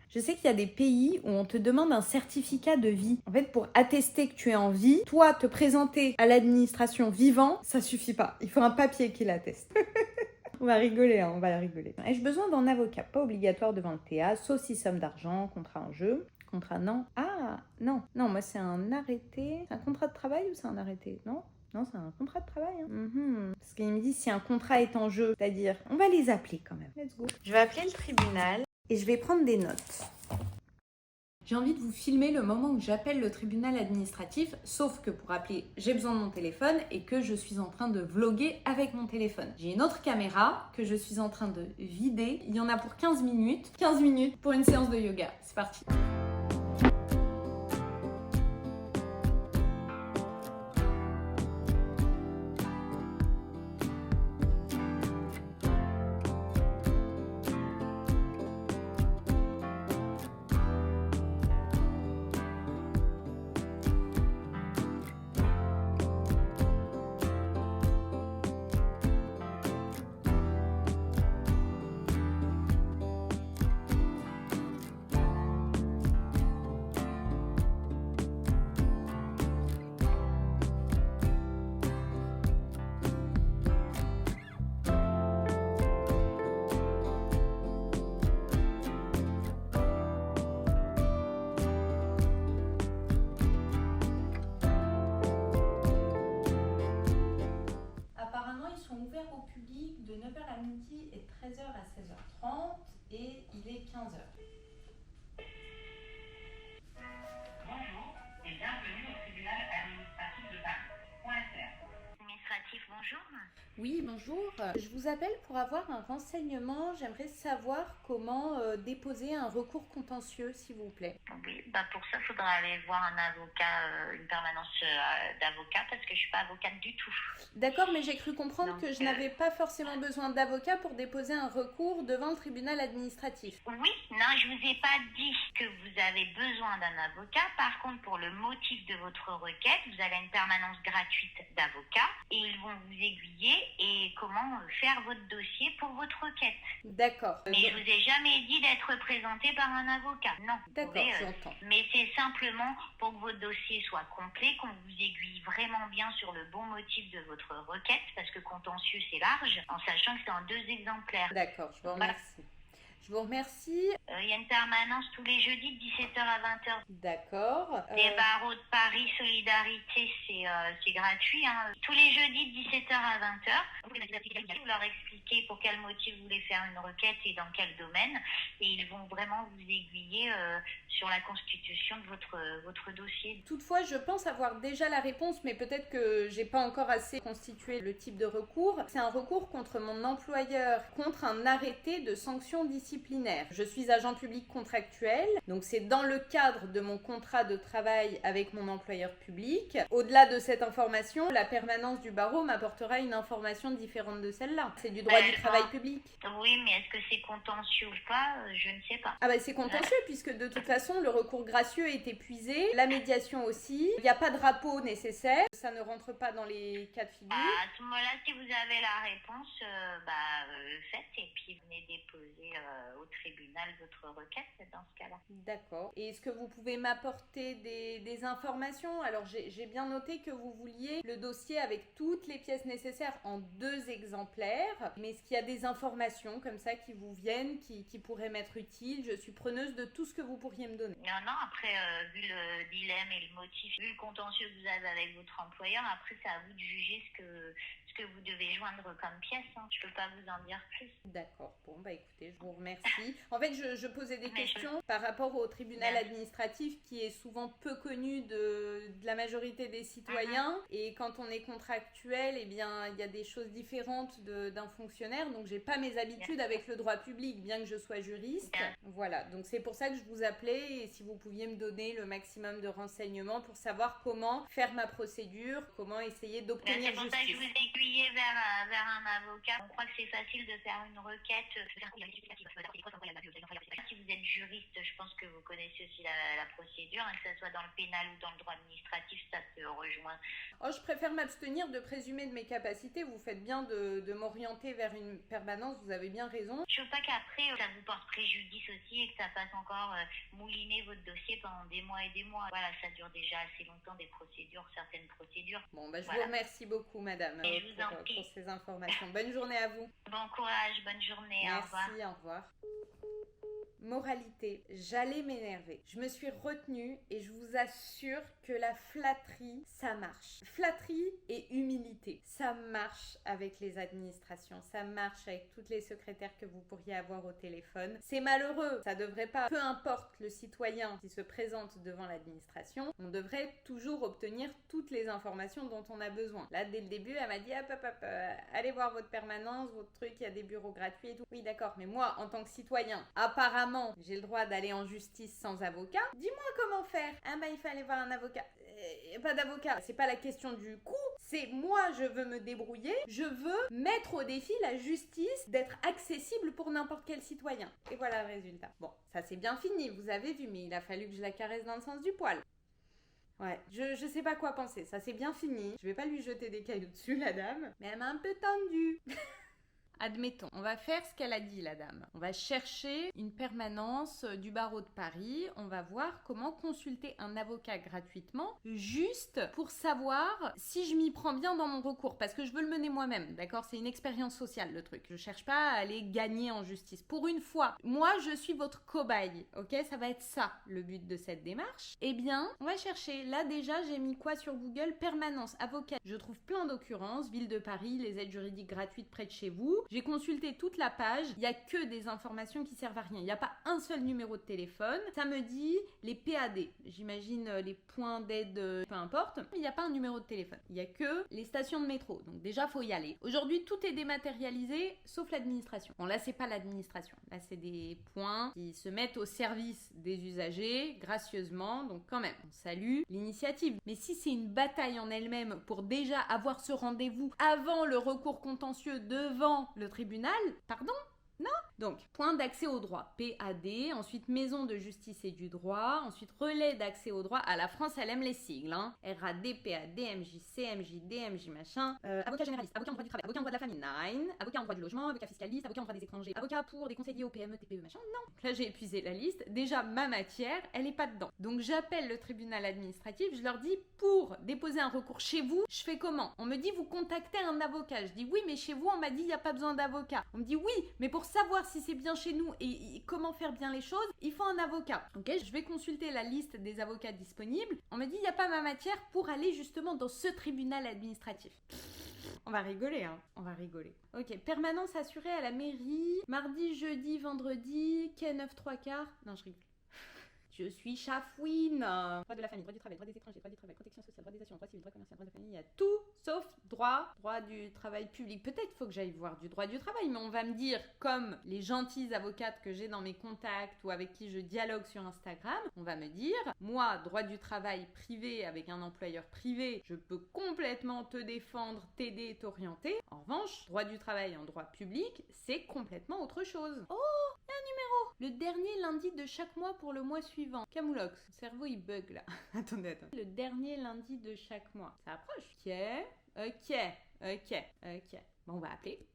Je sais qu'il y a des pays où on te demande un certificat de vie. En fait, pour attester que tu es en vie, toi, te présenter à l'administration vivant, ça suffit pas. Il faut un papier qui l'atteste. On va rigoler, hein, on va rigoler. Ai-je besoin d'un avocat? Pas obligatoire devant le TA, sauf si somme d'argent, contrat en jeu. Contrat, non. Ah, non. Non, moi, c'est un arrêté. C'est un contrat de travail ou c'est un arrêté? Non, c'est un contrat de travail. Hein. Parce qu'il me dit si un contrat est en jeu, c'est-à-dire, on va les appeler quand même. Let's go. Je vais appeler le tribunal. Et je vais prendre des notes. J'ai envie de vous filmer le moment où j'appelle le tribunal administratif, sauf que pour appeler, j'ai besoin de mon téléphone et que je suis en train de vlogger avec mon téléphone. J'ai une autre caméra que je suis en train de vider. Il y en a pour 15 minutes. 15 minutes pour une séance de yoga. C'est parti. Au public de 9h à midi et 13h à 16h30 et il est 15h. Bonjour et bienvenue au tribunal administratif de Paris.fr. Administratif, bonjour. Oui, bonjour. Je vous appelle pour avoir un renseignement. J'aimerais savoir comment déposer un recours contentieux, s'il vous plaît. Oui, pour ça, il faudra aller voir un avocat, une permanence d'avocat, parce que je ne suis pas avocate du tout. D'accord, mais j'ai cru comprendre Donc, que je n'avais pas forcément besoin d'avocat pour déposer un recours devant le tribunal administratif. Oui, non, je ne vous ai pas dit que vous avez besoin d'un avocat. Par contre, pour le motif de votre requête, vous avez une permanence gratuite d'avocats et ils vont vous aiguiller et comment faire votre dossier pour votre requête. D'accord. Mais je vous ai jamais dit d'être présenté par un avocat. Non. D'accord, j'entends. Mais c'est simplement pour que votre dossier soit complet, qu'on vous aiguille vraiment bien sur le bon motif de votre requête, parce que contentieux c'est large, en sachant que c'est en 2 exemplaires. D'accord, je vous remercie. Je vous remercie. Il y a une permanence tous les jeudis de 17h à 20h. D'accord. Les barreaux de Paris Solidarité, c'est gratuit. Hein. Tous les jeudis de 17h à 20h. Vous leur expliquez pour quel motif vous voulez faire une requête et dans quel domaine. Et ils vont vraiment vous aiguiller sur la constitution de votre dossier. Toutefois, je pense avoir déjà la réponse, mais peut-être que j'ai pas encore assez constitué le type de recours. C'est un recours contre mon employeur, contre un arrêté de sanction disciplinaire. Je suis agent public contractuel, donc c'est dans le cadre de mon contrat de travail avec mon employeur public. Au-delà de cette information, la permanence du barreau m'apportera une information différente de celle-là. C'est du droit du travail public. Oui, mais est-ce que c'est contentieux ou pas? Je ne sais pas. Ah bah c'est contentieux puisque de toute façon le recours gracieux est épuisé, la médiation aussi, il n'y a pas de rapport nécessaire, ça ne rentre pas dans les cas de figure. À ce moment-là, si vous avez la réponse, faites et puis venez déposer au tribunal votre requête dans ce cas-là. D'accord. Et est-ce que vous pouvez m'apporter des informations? Alors, j'ai bien noté que vous vouliez le dossier avec toutes les pièces nécessaires en 2 exemplaires. Mais est-ce qu'il y a des informations comme ça qui vous viennent, qui pourraient m'être utiles? Je suis preneuse de tout ce que vous pourriez me donner. Non, après, vu le dilemme et le motif, vu le contentieux que vous avez avec votre employeur, après, c'est à vous de juger ce que vous devez joindre comme pièce. Je peux pas vous en dire plus. D'accord. Bon, bah écoutez, je vous remercie. En fait, je posais des questions par rapport au tribunal administratif qui est souvent peu connu de la majorité des citoyens. Et quand on est contractuel, eh bien, il y a des choses différentes d'un fonctionnaire. Donc, j'ai pas mes habitudes avec le droit public, bien que je sois juriste. Voilà. Donc, c'est pour ça que je vous appelais. Et si vous pouviez me donner le maximum de renseignements pour savoir comment faire ma procédure, comment essayer d'obtenir justice. C'est pour ça que je vous ai aiguillé vers un avocat. On croit que c'est facile de faire une requête. Si vous êtes juriste, je pense que vous connaissez aussi la procédure, que ce soit dans le pénal ou dans le droit administratif, ça se rejoint. Oh, je préfère m'abstenir de présumer de mes capacités. Vous faites bien de m'orienter vers une permanence, vous avez bien raison. Je veux pas qu'après, ça vous porte préjudice aussi et que ça fasse encore mouliner votre dossier pendant des mois et des mois. Voilà, ça dure déjà assez longtemps, des procédures, certaines procédures. Bon, bah, je vous remercie beaucoup, madame, pour ces informations. Bonne journée à vous. Bon courage, bonne journée, merci, au revoir. Au revoir. Moralité, j'allais m'énerver. Je me suis retenue et je vous assure que la flatterie, ça marche. Flatterie et humilité, ça marche avec les administrations, ça marche avec toutes les secrétaires que vous pourriez avoir au téléphone. C'est malheureux, ça devrait pas. Peu importe le citoyen qui se présente devant l'administration, on devrait toujours obtenir toutes les informations dont on a besoin. Là, dès le début, elle m'a dit allez voir votre permanence, votre truc, il y a des bureaux gratuits et tout. Oui, d'accord, mais moi, en tant que citoyen, apparemment, j'ai le droit d'aller en justice sans avocat. Dis-moi comment faire. Ah bah il fallait voir un avocat. Pas d'avocat. C'est pas la question du coût. C'est moi je veux me débrouiller. Je veux mettre au défi la justice d'être accessible pour n'importe quel citoyen. Et voilà le résultat. Bon, ça c'est bien fini. Vous avez vu, mais il a fallu que je la caresse dans le sens du poil. Ouais, je sais pas quoi penser. Ça c'est bien fini. Je vais pas lui jeter des cailloux dessus, la dame. Mais elle m'a un peu tendue. Admettons, on va faire ce qu'elle a dit, la dame. On va chercher une permanence du barreau de Paris. On va voir comment consulter un avocat gratuitement, juste pour savoir si je m'y prends bien dans mon recours. Parce que je veux le mener moi-même, d'accord? C'est une expérience sociale, le truc. Je cherche pas à aller gagner en justice. Pour une fois, moi, je suis votre cobaye, ok? Ça va être ça, le but de cette démarche. Eh bien, on va chercher. Là, déjà, j'ai mis quoi sur Google? Permanence, avocat. Je trouve plein d'occurrences. Ville de Paris, les aides juridiques gratuites près de chez vous. J'ai consulté toute la page, il n'y a que des informations qui servent à rien. Il n'y a pas un seul numéro de téléphone. Ça me dit les PAD, j'imagine les points d'aide, peu importe. Il n'y a pas un numéro de téléphone. Il n'y a que les stations de métro. Donc déjà, faut y aller. Aujourd'hui, tout est dématérialisé, sauf l'administration. Bon, là, c'est pas l'administration. Là, c'est des points qui se mettent au service des usagers, gracieusement. Donc quand même, on salue l'initiative. Mais si c'est une bataille en elle-même pour déjà avoir ce rendez-vous avant le recours contentieux devant le tribunal, pardon? Non? Donc, point d'accès au droit, PAD, ensuite maison de justice et du droit, ensuite relais d'accès au droit. À la France, elle aime les sigles, hein. RAD, PAD, MJ, CMJ, DMJ, machin. Avocat généraliste, avocat en droit du travail, avocat en droit de la famille, 9, avocat en droit du logement, avocat fiscaliste, avocat en droit des étrangers, avocat pour des conseillers au PME, TPE, machin. Non. Là, j'ai épuisé la liste. Déjà, ma matière, elle est pas dedans. Donc, j'appelle le tribunal administratif, je leur dis, pour déposer un recours chez vous, je fais comment? On me dit, vous contactez un avocat. Je dis, oui, mais chez vous, on m'a dit, il n'y a pas besoin d'avocat. On me dit, oui, mais pour savoir si c'est bien chez nous et comment faire bien les choses, il faut un avocat. Ok, je vais consulter la liste des avocats disponibles. On me dit, il n'y a pas ma matière pour aller justement dans ce tribunal administratif. On va rigoler, hein. On va rigoler. Ok, permanence assurée à la mairie, mardi, jeudi, vendredi, quai 9 3/4. Non, je rigole. Je suis chafouine. Droit de la famille, droit du travail, droit des étrangers, droit du travail, protection sociale, droit des assurances, droit civil, droit commercial, droit de la famille. Il y a tout sauf droit du travail public. Peut-être faut que j'aille voir du droit du travail, mais on va me dire, comme les gentilles avocates que j'ai dans mes contacts ou avec qui je dialogue sur Instagram, on va me dire, moi, droit du travail privé avec un employeur privé, je peux complètement te défendre, t'aider, t'orienter. En revanche, droit du travail en droit public, c'est complètement autre chose. Oh, il y a un numéro. Le dernier lundi de chaque mois pour le mois suivant. Camoulox, mon cerveau il bug là. Attendez. Le dernier lundi de chaque mois. Ça approche. Ok. Bon, on va appeler.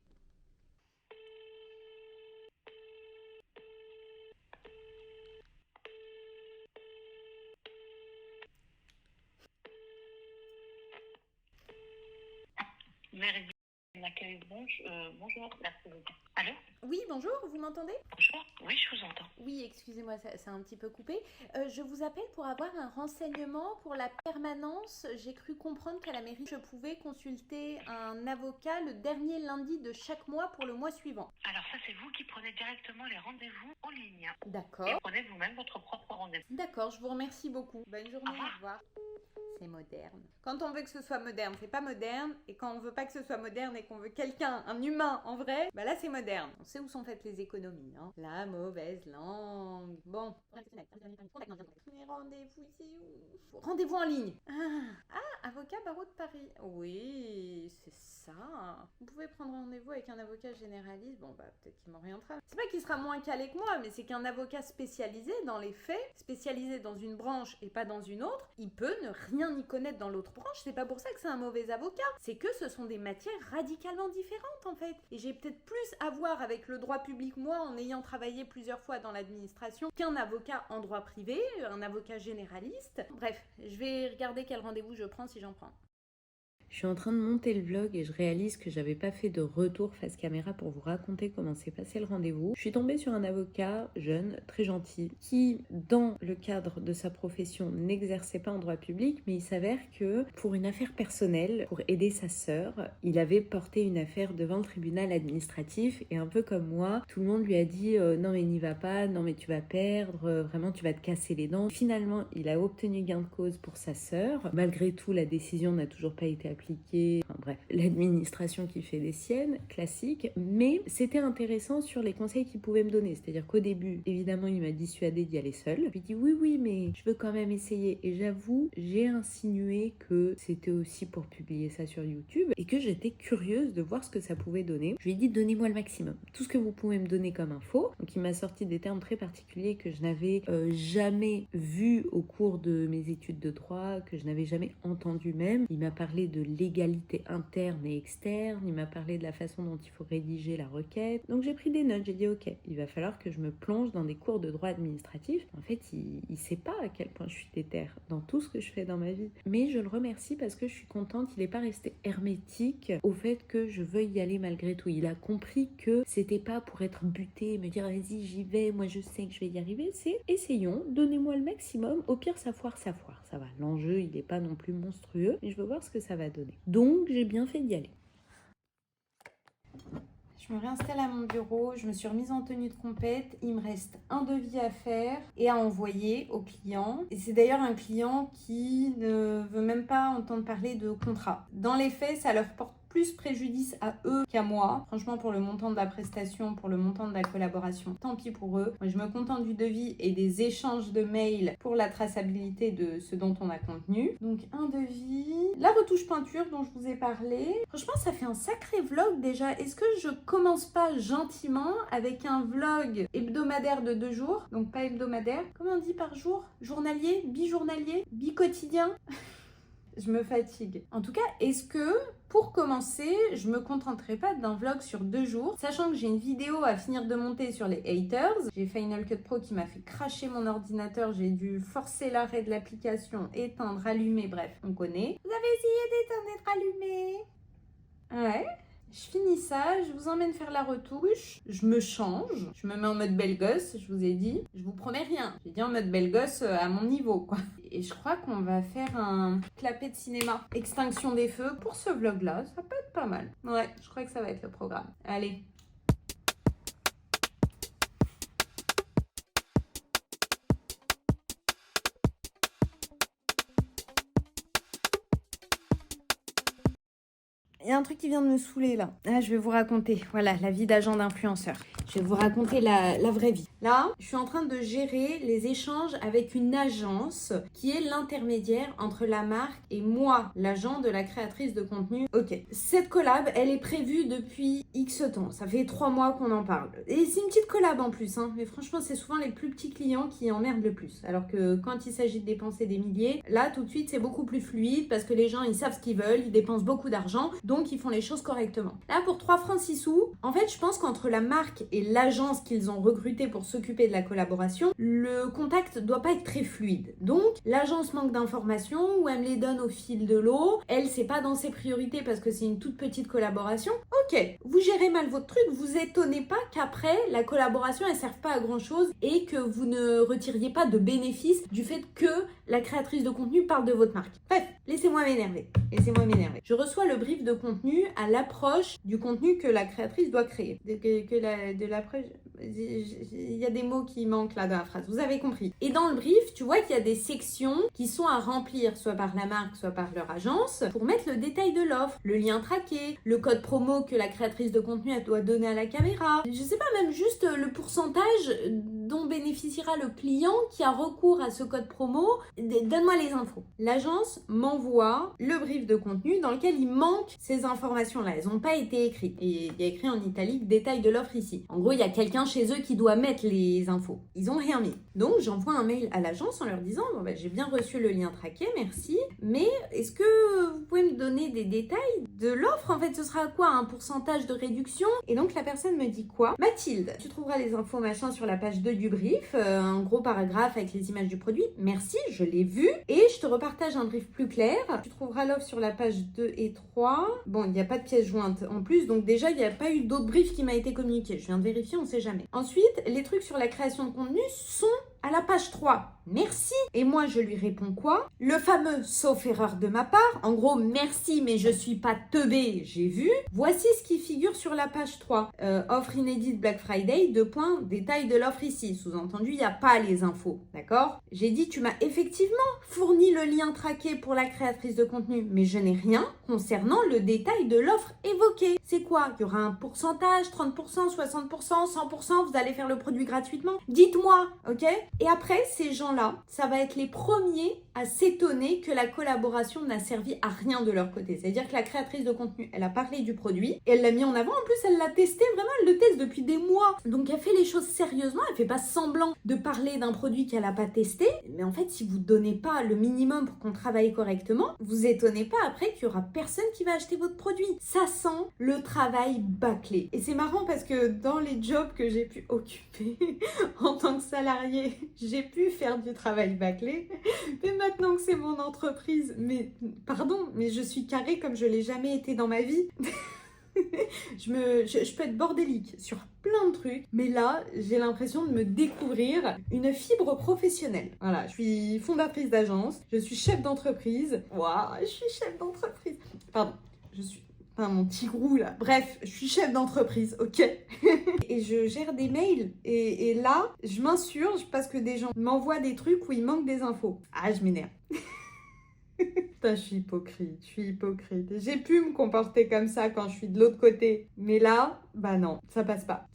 Véridique l'accueil, bonjour, merci. Allô? Oui, bonjour, vous m'entendez? Bonjour, oui, je vous entends. Oui, excusez-moi, c'est un petit peu coupé. Je vous appelle pour avoir un renseignement pour la permanence. J'ai cru comprendre qu'à la mairie, je pouvais consulter un avocat le dernier lundi de chaque mois pour le mois suivant. Alors ça, c'est vous qui prenez directement les rendez-vous en ligne. D'accord. Et prenez vous-même votre propre rendez-vous. D'accord, je vous remercie beaucoup. Bonne journée, au revoir. C'est moderne. Quand on veut que ce soit moderne, c'est pas moderne. Et quand on veut pas que ce soit moderne et qu'on veut quelqu'un, un humain en vrai, bah là c'est moderne. On sait où sont faites les économies, hein. La mauvaise langue. Bon. Mais rendez-vous, c'est où? Rendez-vous en ligne. Avocat barreau de Paris. Oui, c'est ça. Vous pouvez prendre rendez-vous avec un avocat généraliste. Bon, bah, peut-être qu'il m'orientera. C'est pas qu'il sera moins calé que moi, mais c'est qu'un avocat spécialisé dans les faits, spécialisé dans une branche et pas dans une autre, il peut ne rien y connaître dans l'autre branche. C'est pas pour ça que c'est un mauvais avocat. C'est que ce sont des matières radicalement différentes, en fait. Et j'ai peut-être plus à voir avec le droit public, moi, en ayant travaillé plusieurs fois dans l'administration, qu'un avocat en droit privé, un avocat généraliste. Bref, je vais regarder quel rendez-vous je prends si j'en prends. Je suis en train de monter le vlog et je réalise que j'avais pas fait de retour face caméra pour vous raconter comment s'est passé le rendez-vous. Je suis tombée sur un avocat jeune, très gentil, qui, dans le cadre de sa profession, n'exerçait pas en droit public, mais il s'avère que, pour une affaire personnelle, pour aider sa sœur, il avait porté une affaire devant le tribunal administratif et un peu comme moi, tout le monde lui a dit non mais n'y va pas, non mais tu vas perdre, vraiment tu vas te casser les dents. Finalement, il a obtenu gain de cause pour sa sœur. Malgré tout, la décision n'a toujours pas été appliquée. Enfin, bref, l'administration qui fait des siennes, classique, mais c'était intéressant sur les conseils qu'il pouvait me donner, c'est-à-dire qu'au début, évidemment, il m'a dissuadé d'y aller seul. Je lui ai dit oui, mais je veux quand même essayer, et j'avoue, j'ai insinué que c'était aussi pour publier ça sur YouTube, et que j'étais curieuse de voir ce que ça pouvait donner. Je lui ai dit donnez-moi le maximum, tout ce que vous pouvez me donner comme info. Donc il m'a sorti des termes très particuliers que je n'avais jamais vus au cours de mes études de droit, que je n'avais jamais entendu même. Il m'a parlé de l'égalité interne et externe, il m'a parlé de la façon dont il faut rédiger la requête. Donc j'ai pris des notes, j'ai dit ok, il va falloir que je me plonge dans des cours de droit administratif. En fait, il sait pas à quel point je suis déterre dans tout ce que je fais dans ma vie. Mais je le remercie parce que je suis contente, il n'est pas resté hermétique au fait que je veuille y aller malgré tout. Il a compris que c'était pas pour être buté et me dire vas-y j'y vais, moi je sais que je vais y arriver, c'est essayons, donnez-moi le maximum, au pire ça foire, ça va. L'enjeu il n'est pas non plus monstrueux, mais je veux voir ce que ça va donner. Donc j'ai bien fait d'y aller. Je me réinstalle à mon bureau, je me suis remise en tenue de compète, il me reste un devis à faire et à envoyer au client. Et c'est d'ailleurs un client qui ne veut même pas entendre parler de contrat. Dans les faits, ça leur porte plus préjudice à eux qu'à moi. Franchement, pour le montant de la prestation, pour le montant de la collaboration, tant pis pour eux. Moi, je me contente du devis et des échanges de mails pour la traçabilité de ce dont on a contenu. Donc, un devis. La retouche peinture dont je vous ai parlé. Franchement, ça fait un sacré vlog déjà. Est-ce que je commence pas gentiment avec un vlog hebdomadaire de 2 jours? Donc, pas hebdomadaire. Comment on dit par jour? Journalier? Bijournalier? Bi-quotidien? Je me fatigue. En tout cas, est-ce que, pour commencer, je me contenterai pas d'un vlog sur 2 jours, sachant que j'ai une vidéo à finir de monter sur les haters. J'ai Final Cut Pro qui m'a fait cracher mon ordinateur, j'ai dû forcer l'arrêt de l'application, éteindre, allumer, bref, on connaît. Vous avez essayé d'éteindre, d'être allumé? Ouais. Je finis ça, je vous emmène faire la retouche, je me change, je me mets en mode belle gosse, je vous ai dit. Je vous promets rien, j'ai dit en mode belle gosse à mon niveau, quoi. Et je crois qu'on va faire un clapet de cinéma, extinction des feux. Pour ce vlog-là, ça peut être pas mal. Ouais, je crois que ça va être le programme. Allez. Il y a un truc qui vient de me saouler là. Ah, je vais vous raconter, voilà, la vie d'agent d'influenceur. Je vais vous raconter la vraie vie. Là, je suis en train de gérer les échanges avec une agence qui est l'intermédiaire entre la marque et moi, l'agent de la créatrice de contenu. Ok, cette collab, elle est prévue depuis X temps. Ça fait 3 mois qu'on en parle. Et c'est une petite collab en plus, hein. Mais franchement, c'est souvent les plus petits clients qui emmerdent le plus. Alors que quand il s'agit de dépenser des milliers, là, tout de suite, c'est beaucoup plus fluide parce que les gens, ils savent ce qu'ils veulent, ils dépensent beaucoup d'argent. donc ils font les choses correctement. Là, pour 3 francs 6 sous, en fait, je pense qu'entre la marque et l'agence qu'ils ont recrutée pour s'occuper de la collaboration, le contact doit pas être très fluide. Donc, l'agence manque d'informations ou elle me les donne au fil de l'eau. Elle, c'est pas dans ses priorités parce que c'est une toute petite collaboration. Ok, vous gérez mal votre truc, vous étonnez pas qu'après, la collaboration, elle serve pas à grand chose et que vous ne retiriez pas de bénéfice du fait que la créatrice de contenu parle de votre marque. Bref, laissez-moi m'énerver. Je reçois le brief de contenu à l'approche du contenu que la créatrice doit créer. Il y a des mots qui manquent là dans la phrase, vous avez compris. Et dans le brief, tu vois qu'il y a des sections qui sont à remplir, soit par la marque, soit par leur agence, pour mettre le détail de l'offre, le lien traqué, le code promo que la créatrice de contenu elle doit donner à la caméra. Je sais pas, même juste le pourcentage dont bénéficiera le client qui a recours à ce code promo. Donne-moi les infos. L'agence m'envoie le brief de contenu dans lequel il manque ces informations-là. Elles n'ont pas été écrites. Et il y a écrit en italique détail de l'offre ici. En gros, il y a quelqu'un chez eux qui doit mettre les infos. Ils ont rien mis. Donc, j'envoie un mail à l'agence en leur disant bon, j'ai bien reçu le lien traqué, merci. Mais est-ce que vous pouvez me donner des détails de l'offre? En fait, ce sera quoi? Un pourcentage de réduction? Et donc, la personne me dit quoi? Mathilde, tu trouveras les infos machin sur la page 2 du brief, un gros paragraphe avec les images du produit. Merci, je l'ai vu. Et je te repartage un brief plus clair. Tu trouveras l'offre sur la page 2 et 3. Bon, il n'y a pas de pièce jointe en plus, donc déjà, il n'y a pas eu d'autres briefs qui m'a été communiqué. Je viens de vérifier, on ne sait jamais. Ensuite, les trucs sur la création de contenu sont à la page 3. Merci. Et moi, je lui réponds quoi? Le fameux sauf erreur de ma part. En gros, merci, mais je suis pas teubée, j'ai vu. Voici ce qui figure sur la page 3. Offre inédite Black Friday, détail de l'offre ici. Sous-entendu, il n'y a pas les infos. D'accord? J'ai dit, tu m'as effectivement fourni le lien traqué pour la créatrice de contenu, mais je n'ai rien concernant le détail de l'offre évoquée. C'est quoi? Il y aura un pourcentage, 30%, 60%, 100%, vous allez faire le produit gratuitement? Dites-moi, ok? Et après, ces gens-là, ça va être les premiers à s'étonner que la collaboration n'a servi à rien de leur côté. C'est-à-dire que la créatrice de contenu, elle a parlé du produit et elle l'a mis en avant. En plus, elle l'a testé, vraiment, elle le teste depuis des mois. Donc, elle fait les choses sérieusement. Elle fait pas semblant de parler d'un produit qu'elle n'a pas testé. Mais en fait, si vous ne donnez pas le minimum pour qu'on travaille correctement, vous étonnez pas après qu'il y aura personne qui va acheter votre produit. Ça sent le travail bâclé. Et c'est marrant parce que dans les jobs que j'ai pu occuper en tant que salarié, j'ai pu faire du travail bâclé. Mais maintenant que c'est mon entreprise, mais je suis carrée comme je l'ai jamais été dans ma vie. Je peux être bordélique sur plein de trucs, mais là, j'ai l'impression de me découvrir une fibre professionnelle. Voilà, je suis fondatrice d'agence, je suis chef d'entreprise. Waouh, je suis chef d'entreprise. Pardon, je suis... Enfin, mon petit grou là. Bref, je suis chef d'entreprise, ok? Et je gère des mails. Et là, je m'insurge parce que des gens m'envoient des trucs où il manque des infos. Ah, je m'énerve. Putain, je suis hypocrite. J'ai pu me comporter comme ça quand je suis de l'autre côté. Mais là, bah non, ça passe pas.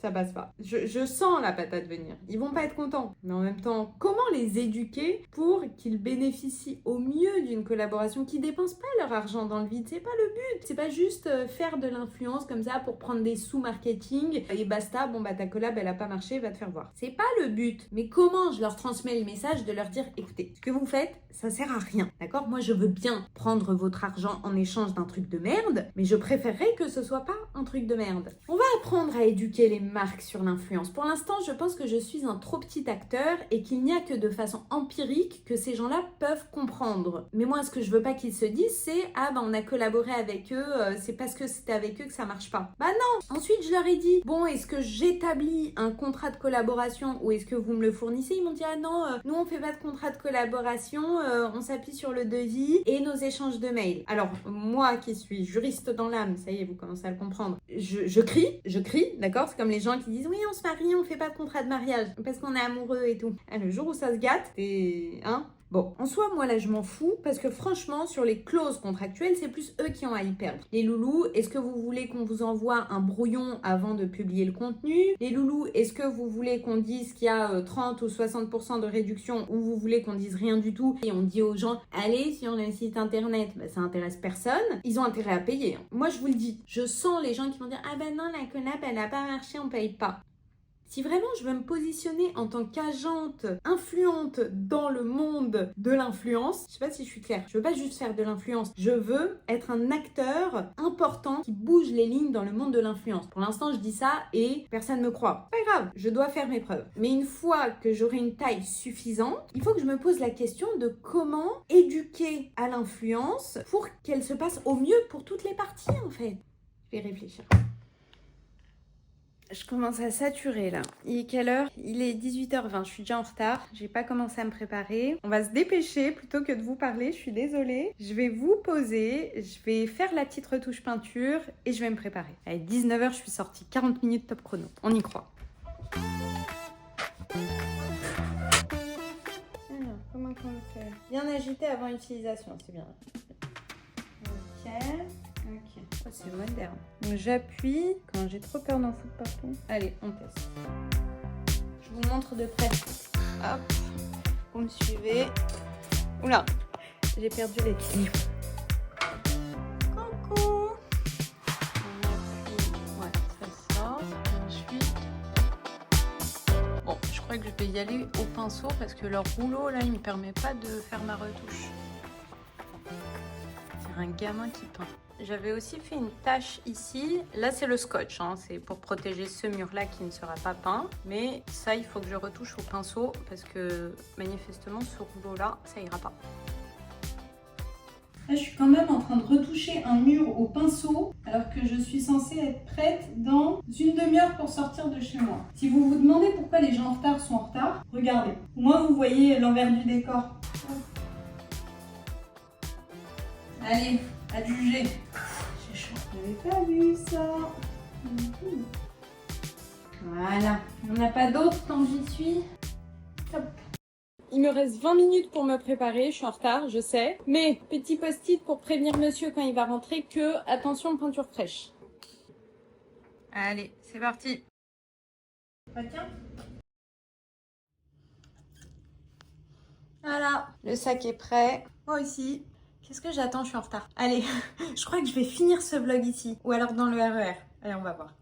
Je sens la patate venir. Ils vont pas être contents. Mais en même temps, comment les éduquer pour qu'ils bénéficient au mieux d'une collaboration qui dépense pas leur argent dans le vide? C'est pas le but. C'est pas juste faire de l'influence comme ça pour prendre des sous marketing et basta, bon bah ta collab elle a pas marché, va te faire voir. C'est pas le but. Mais comment je leur transmets le message de leur dire, écoutez, ce que vous faites, ça sert à rien. D'accord? Moi je veux bien prendre votre argent en échange d'un truc de merde, mais je préférerais que ce soit pas un truc de merde. On va apprendre à éduquer les marques sur l'influence. Pour l'instant, je pense que je suis un trop petit acteur et qu'il n'y a que de façon empirique que ces gens-là peuvent comprendre. Mais moi, ce que je veux pas qu'ils se disent, c'est « Ah, bah on a collaboré avec eux, c'est parce que c'était avec eux que ça marche pas. » Bah non! Ensuite, je leur ai dit « Bon, est-ce que j'établis un contrat de collaboration ou est-ce que vous me le fournissez ?» Ils m'ont dit « Ah non, nous on fait pas de contrat de collaboration, on s'appuie sur le devis et nos échanges de mails. » Alors, moi qui suis juriste dans l'âme, ça y est, vous commencez à le comprendre, je crie, d'accord? C'est comme les gens qui disent oui, on se marie, on fait pas de contrat de mariage parce qu'on est amoureux et tout. Ah, le jour où ça se gâte, c'est... Bon, en soi, moi là, je m'en fous parce que franchement, sur les clauses contractuelles, c'est plus eux qui ont à y perdre. Les loulous, est-ce que vous voulez qu'on vous envoie un brouillon avant de publier le contenu? Les loulous, est-ce que vous voulez qu'on dise qu'il y a 30 ou 60% de réduction ou vous voulez qu'on dise rien du tout et on dit aux gens, allez sur le site internet, bah, ça intéresse personne. Ils ont intérêt à payer. Moi, je vous le dis, je sens les gens qui vont dire, ah ben non, la collab, elle a pas marché, on paye pas. Si vraiment je veux me positionner en tant qu'agente influente dans le monde de l'influence, je sais pas si je suis claire, je veux pas juste faire de l'influence, je veux être un acteur important qui bouge les lignes dans le monde de l'influence. Pour l'instant, je dis ça et personne me croit. Pas grave, je dois faire mes preuves. Mais une fois que j'aurai une taille suffisante, il faut que je me pose la question de comment éduquer à l'influence pour qu'elle se passe au mieux pour toutes les parties en fait. Je vais réfléchir. Je commence à saturer là. Il est quelle heure? Il est 18h20, je suis déjà en retard. J'ai pas commencé à me préparer. On va se dépêcher plutôt que de vous parler, je suis désolée. Je vais vous poser, je vais faire la petite retouche peinture et je vais me préparer. Allez, 19h, je suis sortie. 40 minutes top chrono. On y croit. Alors, comment on fait? Bien agité avant utilisation, c'est bien. Ok. Ok, oh, c'est moderne. Donc j'appuie quand j'ai trop peur d'en foutre partout. Allez, on teste. Je vous montre de près. Hop, vous me suivez. Oula, j'ai perdu l'équilibre. Coucou. On appuie, ouais, ça sort. Ensuite, bon, je crois que je vais y aller au pinceau parce que leur rouleau là, il me permet pas de faire ma retouche. C'est un gamin qui peint. J'avais aussi fait une tache ici. Là, c'est le scotch. Hein. C'est pour protéger ce mur-là qui ne sera pas peint. Mais ça, il faut que je retouche au pinceau parce que manifestement, ce rouleau-là, ça ira pas. Là, je suis quand même en train de retoucher un mur au pinceau alors que je suis censée être prête dans une demi-heure pour sortir de chez moi. Si vous vous demandez pourquoi les gens en retard sont en retard, regardez. Au moins, vous voyez l'envers du décor. Allez, à juger. J'ai chaud. J'avais pas vu ça. Voilà. On n'a pas d'autre tant que j'y suis. Hop. Il me reste 20 minutes pour me préparer. Je suis en retard, je sais. Mais petit post-it pour prévenir monsieur quand il va rentrer que attention, peinture fraîche. Allez, c'est parti. Tiens. Voilà, le sac est prêt. Moi aussi. Qu'est-ce que j'attends? Je suis en retard. Allez, je crois que je vais finir ce vlog ici. Ou alors dans le RER. Allez, on va voir.